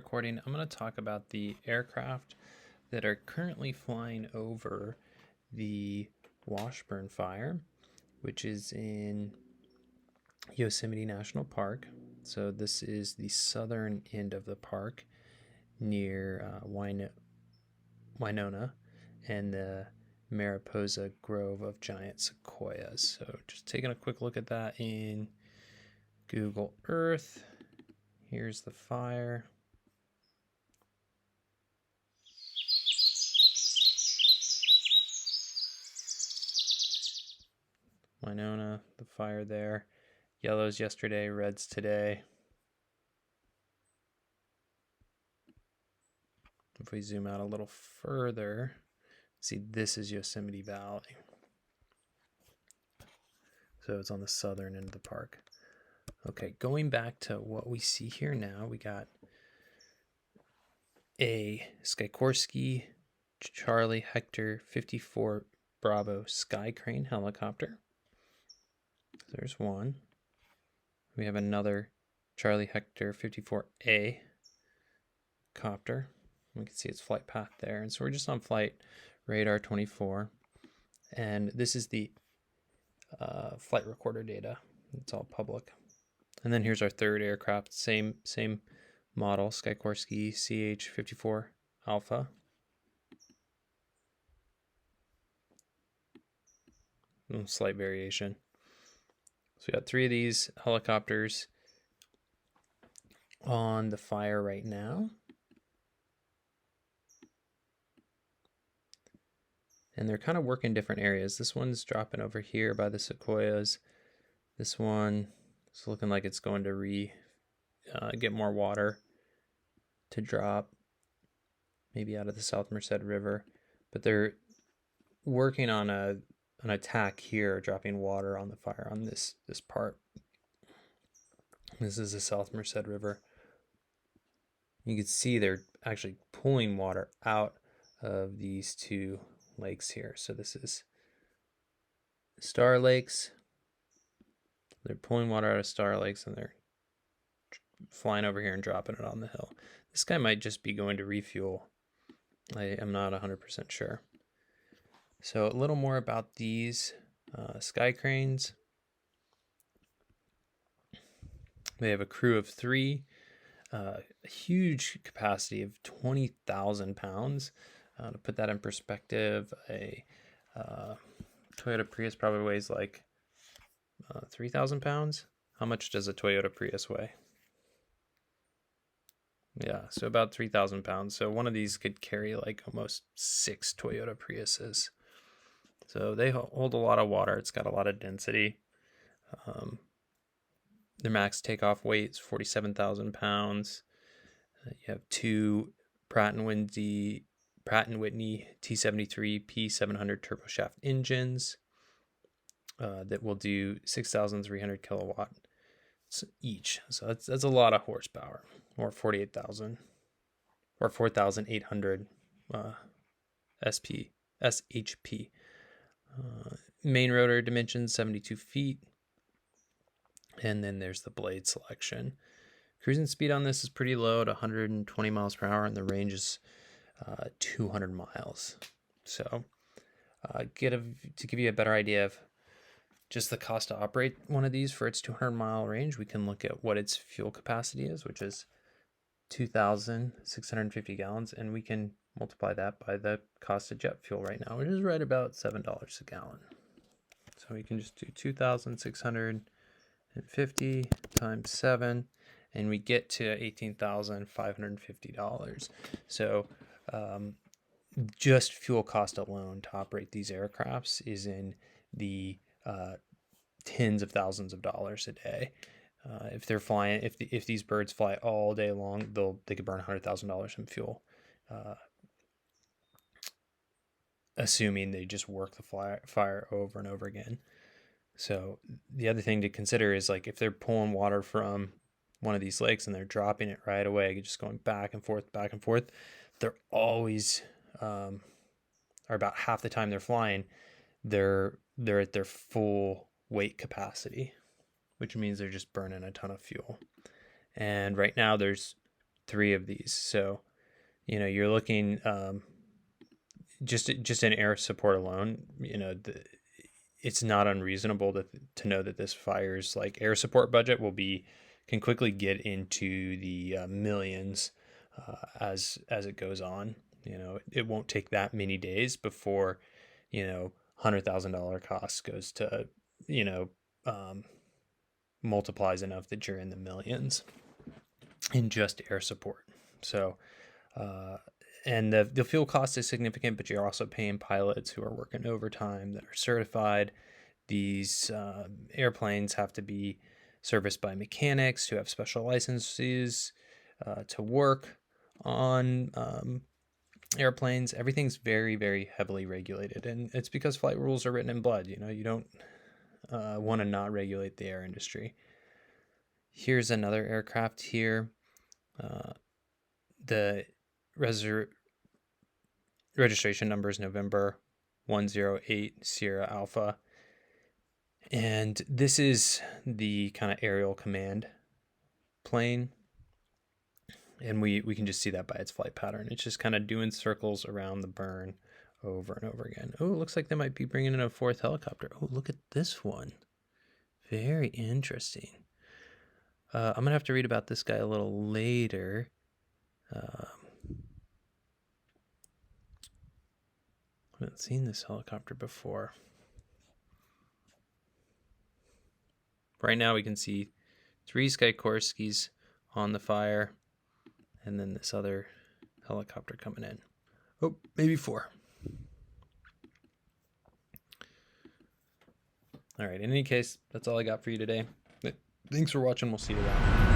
recording, I'm going to talk about the aircraft that are currently flying over the Washburn fire, which is in Yosemite National Park. So this is the southern end of the park near Winona and the Mariposa Grove of giant sequoias. So just taking a quick look at that in Google Earth. Here's the fire. Winona, the fire there. Yellows yesterday, reds today. If we zoom out a little further, see this is Yosemite Valley. So it's on the southern end of the park. Okay, going back to what we see here now, we got a Sikorsky Charlie Hector 54 Bravo Sky Crane helicopter. There's one. We have another Charlie Hector 54A copter. We can see its flight path there. And so we're just on flight radar 24. And this is the flight recorder data. It's all public. And then here's our third aircraft, same model, Sikorsky CH-54 Alpha. Slight variation. So we got three of these helicopters on the fire right now. And they're kind of working different areas. This one's dropping over here by the sequoias. This one is looking like it's going to get more water to drop, maybe out of the South Merced River. But they're working on an attack here, dropping water on the fire on this part. This is the South Merced River. You can see they're actually pulling water out of these two lakes here. So this is Star Lakes. They're pulling water out of Star Lakes and they're flying over here and dropping it on the hill. This guy might just be going to refuel. I am not 100% sure. So a little more about these sky cranes. They have a crew of 3, a huge capacity of 20,000 pounds. To put that in perspective, a Toyota Prius probably weighs like 3,000 pounds. How much does a Toyota Prius weigh? Yeah, so about 3,000 pounds. So one of these could carry like almost 6 Toyota Priuses. So they hold a lot of water. It's got a lot of density. Their max takeoff weight is 47,000 pounds. You have 2 Pratt & Whitney T73 P700 turboshaft engines that will do 6,300 kilowatts each. So that's a lot of horsepower, or 48,000 or 4,800 SHP. Main rotor dimensions 72 feet. And then there's the blade selection. Cruising speed on this is pretty low at 120 miles per hour, and the range is 200 miles. So to give you a better idea of just the cost to operate one of these for its 200-mile range, we can look at what its fuel capacity is, which is 2,650 gallons, and we can multiply that by the cost of jet fuel right now, which is right about $7 a gallon. So we can just do 2,650 times 7, and we get to $18,550. So just fuel cost alone to operate these aircrafts is in the tens of thousands of dollars a day. If they're flying, if these birds fly all day long, they could burn $100,000 in fuel, assuming they just work the fire over and over again. So the other thing to consider is, like, if they're pulling water from one of these lakes and they're dropping it right away, just going back and forth, they're always, or about half the time they're flying, they're at their full weight capacity, which means they're just burning a ton of fuel. And right now there's 3 of these. So, you're looking just in air support alone, it's not unreasonable to know that this fire's like air support budget can quickly get into the millions as it goes on. It won't take that many days before $100,000 cost goes to um, multiplies enough that you're in the millions in just air support. So and the fuel cost is significant, but you're also paying pilots who are working overtime that are certified. These airplanes have to be serviced by mechanics who have special licenses to work on airplanes. Everything's very, very heavily regulated, and it's because flight rules are written in blood. You don't want to not regulate the air industry. Here's another aircraft here. The registration number is November 108 Sierra Alpha. And this is the kind of aerial command plane. And we can just see that by its flight pattern. It's just kind of doing circles around the burn over and over again. Oh, it looks like they might be bringing in a 4th helicopter. Oh, look at this one. Very interesting. I'm going to have to read about this guy a little later. I haven't seen this helicopter before. Right now we can see 3 Sikorsky's on the fire, and then this other helicopter coming in. Oh, maybe 4. All right, in any case, that's all I got for you today. Thanks for watching. We'll see you around.